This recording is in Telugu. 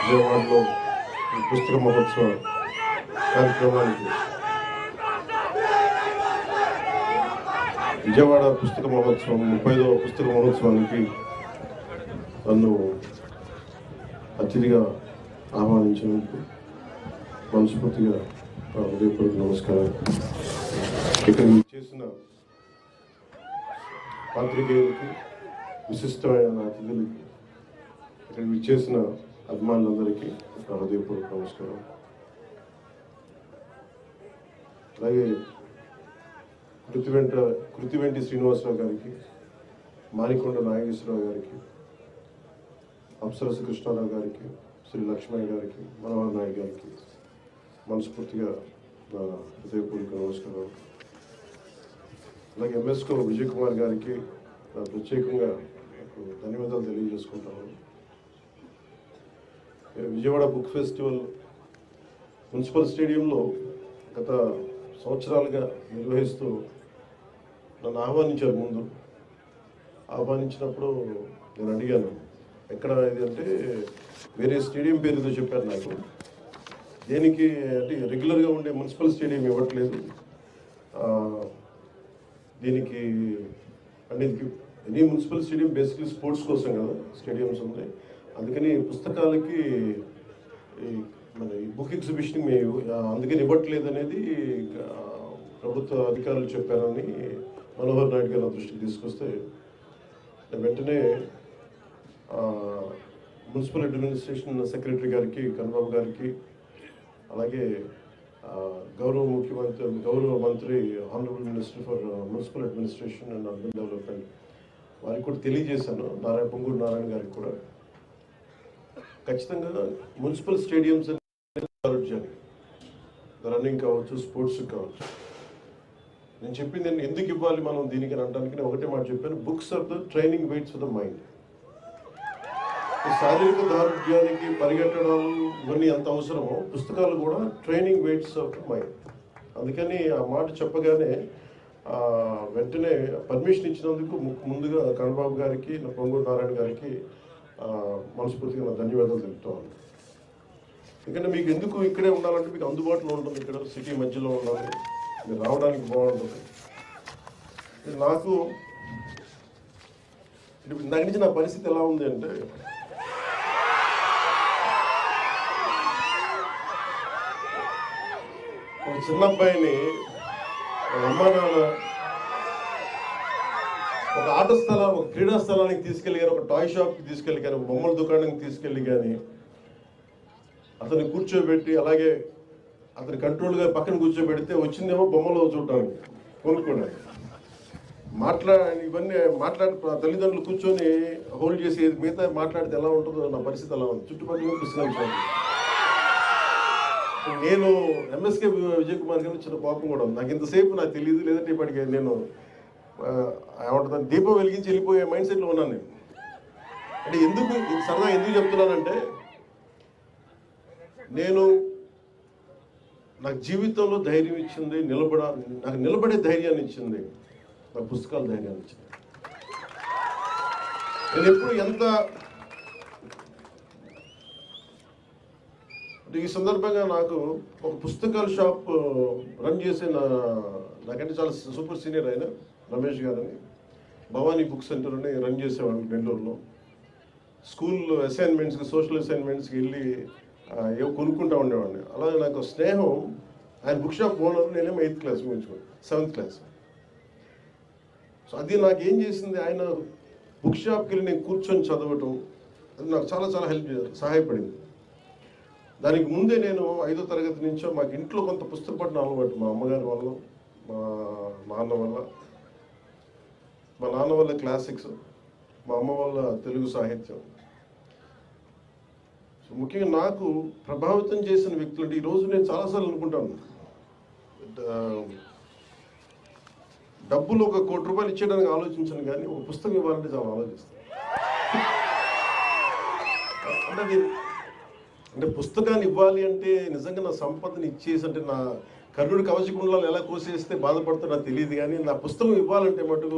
విజయవాడలో ఈ పుస్తక మహోత్సవ కార్యక్రమానికి విజయవాడ పుస్తక మహోత్సవం 35వ పుస్తక మహోత్సవానికి నన్ను అతిథిగా ఆహ్వానించినందుకు మనస్ఫూర్తిగా హృదయపూర్వక నమస్కారం. ఇక్కడ చేసిన పాత్రికేయులకి, విశిష్టమైన అతిథులకి, ఇక్కడ చేసిన అభిమానులందరికీ హృదయపూర్వక నమస్కారం. అలాగే కృతివెంటి శ్రీనివాసరావు గారికి, మానికొండ నాగేశ్వరరావు గారికి, అప్సరస కృష్ణారావు గారికి, శ్రీ లక్ష్మయ్య గారికి, మనోహర్ నాయక్ గారికి మనస్ఫూర్తిగా నా హృదయపూర్వక నమస్కారం. అలాగే ఎంఎస్కో విజయ్ కుమార్ గారికి ప్రత్యేకంగా ధన్యవాదాలు తెలియజేసుకుంటాను. విజయవాడ బుక్ ఫెస్టివల్ మున్సిపల్ స్టేడియంలో గత సంవత్సరాలుగా నిర్వహిస్తూ నన్ను ఆహ్వానించారు. ముందు ఆహ్వానించినప్పుడు నేను అడిగాను, ఎక్కడ ఇది అంటే వేరే స్టేడియం పేరుతో చెప్పారు నాకు. దేనికి అంటే రెగ్యులర్గా ఉండే మున్సిపల్ స్టేడియం ఇవ్వట్లేదు, దీనికి అంటే any municipal stadium basically sports కోసం కదా స్టేడియంస్ ఉన్నాయి, అందుకని పుస్తకాలకి మన ఈ బుక్ ఎగ్జిబిషన్ అందుకని ఇవ్వట్లేదు అనేది ప్రభుత్వ అధికారులు చెప్పారని మనోహర్ నాయుడు గారు నా దృష్టికి తీసుకొస్తే వెంటనే మున్సిపల్ అడ్మినిస్ట్రేషన్ సెక్రటరీ గారికి, కన్నబాబు గారికి, అలాగే గౌరవ మంత్రి honourable minister for municipal administration and urban development వారికి కూడా తెలియజేశాను. పొంగూరు నారాయణ గారికి కూడా ఖచ్చితంగా మున్సిపల్ స్టేడియంస్ రన్నింగ్ కావచ్చు, స్పోర్ట్స్ కావచ్చు. నేను చెప్పింది ఎందుకు ఇవ్వాలి మనం దీనికి అని అనడానికి నేను ఒకటే మాట చెప్పాను, books are the training weights for the mind. శారీరక దారుఢ్యానికి పరిగెట్టడాలు ఇవన్నీ ఎంత అవసరమో పుస్తకాలు కూడా training weights of the mind. అందుకని ఆ మాట చెప్పగానే వెంటనే పర్మిషన్ ఇచ్చినందుకు ముందుగా కన్నబాబు గారికి, పొంగూరు నారాయణ గారికి మనస్ఫూర్తిగా నా ధన్యవాదాలు తెలుపుతాను. ఎందుకంటే మీకు ఎందుకు ఇక్కడే ఉండాలంటే మీకు అందుబాటులో ఉంటుంది, ఇక్కడ సిటీ మధ్యలో ఉండాలి, మీరు రావడానికి బాగుంటుంది. నాకు ఇందాక నుంచి నా పరిస్థితి ఎలా ఉంది అంటే ఒక చిన్న అబ్బాయిని అమ్మా నాన్న ఒక ఆట స్థలం, ఒక క్రీడా స్థలానికి తీసుకెళ్ళి కానీ, ఒక టాయ్ షాప్కి తీసుకెళ్ళి కానీ, ఒక బొమ్మల దుకాణానికి తీసుకెళ్ళి కానీ అతన్ని కూర్చోబెట్టి అలాగే అతని కంట్రోల్గా పక్కన కూర్చోబెడితే వచ్చిందేమో బొమ్మలు చూడటానికి, కొనుక్కోవడానికి, ఇవన్నీ తల్లిదండ్రులు కూర్చొని హోల్డ్ చేసి మిగతా మాట్లాడితే ఎలా ఉంటుందో నా పరిస్థితి అలా ఉంది. చుట్టుపక్కల పుస్తకాలు నేను ఎంఎస్కే విజయ్ కుమార్ గారు చిన్న కోపం కూడా ఉంది. నాకు ఇంతసేపు నాకు తెలియదు, లేదంటే ఇప్పటికి నేను ఏమంటుంది దీపం వెలిగించి వెళ్ళిపోయే మైండ్ సెట్లో ఉన్నాను నేను. అంటే ఎందుకు సరదా ఎందుకు చెప్తున్నానంటే నాకు జీవితంలో ధైర్యం ఇచ్చింది, నాకు నిలబడే ధైర్యాన్ని ఇచ్చింది నా పుస్తకాల ధైర్యాన్ని ఇచ్చింది. నేను ఎప్పుడు ఈ సందర్భంగా నాకు ఒక పుస్తకాల షాప్ రన్ చేసే నాకంటే చాలా సూపర్ సీనియర్ అయిన రమేష్ గారని భవానీ బుక్ సెంటర్ని రన్ చేసేవాళ్ళు నెల్లూరులో. స్కూల్ అసైన్మెంట్స్కి, సోషల్ అసైన్మెంట్స్కి వెళ్ళి ఏవో కొనుక్కుంటూ ఉండేవాడిని. అలాగే నాకు స్నేహం, ఆయన బుక్ షాప్ ఓనర్, నేనేమో 8th class ముగించుకోండి, 7th class. So అది నాకు ఏం చేసింది, ఆయన బుక్ షాప్కి వెళ్ళి నేను కూర్చొని చదవటం అది నాకు చాలా చాలా సహాయపడింది. దానికి ముందే నేను 5వ తరగతి నుంచో మాకు ఇంట్లో కొంత పుస్తక పఠనం అలవాటు, మా అమ్మగారి వల్ల, మా నాన్న వల్ల క్లాసిక్స్, మా అమ్మ వల్ల తెలుగు సాహిత్యం. సో ముఖ్యంగా నాకు ప్రభావితం చేసిన వ్యక్తులు అంటే ఈరోజు నేను చాలాసార్లు అనుకుంటాను, డబ్బులు 1 కోటి రూపాయలు ఇచ్చేయడానికి ఆలోచించను, కానీ ఒక పుస్తకం ఇవ్వాలంటే చాలా ఆలోచిస్తాను. అంటే పుస్తకాన్ని ఇవ్వాలి అంటే నిజంగా నా సంపదను ఇచ్చేసి, అంటే నా కర్ణుడి కవచకుండలాలు ఎలా కోసేస్తే బాధపడుతుందో నాకు తెలియదు, కానీ నా పుస్తకం ఇవ్వాలంటే మటుకు